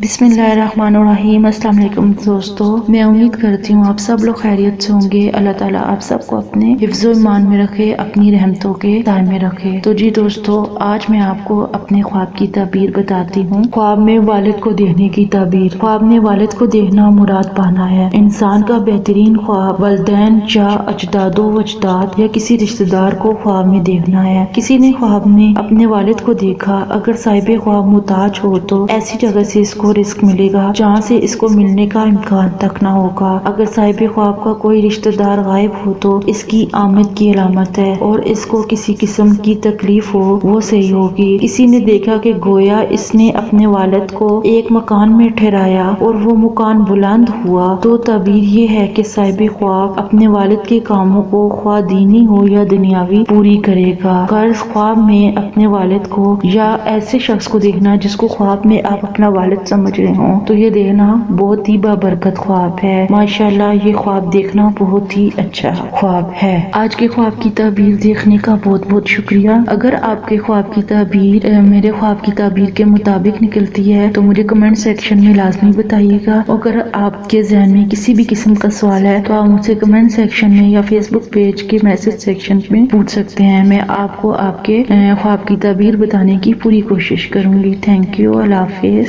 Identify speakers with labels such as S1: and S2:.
S1: بسم اللہ الرحمن الرحیم۔ السلام علیکم دوستو، میں امید کرتی ہوں آپ سب لوگ خیریت سے ہوں گے۔ اللہ تعالیٰ آپ سب کو اپنے حفظ و ایمان میں رکھے، اپنی رحمتوں کے سائے میں رکھے۔ تو جی دوستو، آج میں آپ کو اپنے خواب کی تعبیر بتاتی ہوں۔ خواب میں والد کو دیکھنے کی تعبیر۔ خواب میں والد کو دیکھنا مراد پانا ہے۔ انسان کا بہترین خواب والدین یا اجداد و اجداد یا کسی رشتہ دار کو خواب میں دیکھنا ہے۔ کسی نے خواب میں اپنے والد کو دیکھا، اگر صاحب خواب محتاج ہو تو ایسی جگہ سے اس کو رزق ملے گا جہاں سے اس کو ملنے کا امکان تک نہ ہوگا۔ اگر صاحب خواب کا کوئی رشتہ دار غائب ہو تو اس کی آمد کی علامت ہے، اور اس کو کسی قسم کی تکلیف ہو وہ صحیح ہوگی۔ کسی نے دیکھا کہ گویا اس نے اپنے والد کو ایک مکان میں ٹھہرایا اور وہ مکان بلند ہوا، تو تعبیر یہ ہے کہ صاحب خواب اپنے والد کے کاموں کو خواہ دینی ہو یا دنیاوی پوری کرے گا۔ غرض خواب میں اپنے والد کو یا ایسے شخص کو دیکھنا جس کو خواب میں آپ اپنا والد سمجھ رہے ہوں، تو یہ دیکھنا بہت ہی بابرکت خواب ہے۔ ماشاءاللہ یہ خواب دیکھنا بہت ہی اچھا خواب ہے۔ آج کے خواب کی تعبیر دیکھنے کا بہت بہت شکریہ۔ اگر آپ کے خواب کی تعبیر میرے خواب کی تعبیر کے مطابق نکلتی ہے تو مجھے کمنٹ سیکشن میں لازمی بتائیے گا۔ اگر آپ کے ذہن میں کسی بھی قسم کا سوال ہے تو آپ مجھ سے کمنٹ سیکشن میں یا فیس بک پیج کے میسج سیکشن میں پوچھ سکتے ہیں۔ میں آپ کو آپ کے خواب کی تعبیر بتانے کی پوری کوشش کروں گی۔ تھینک یو، اللہ حافظ۔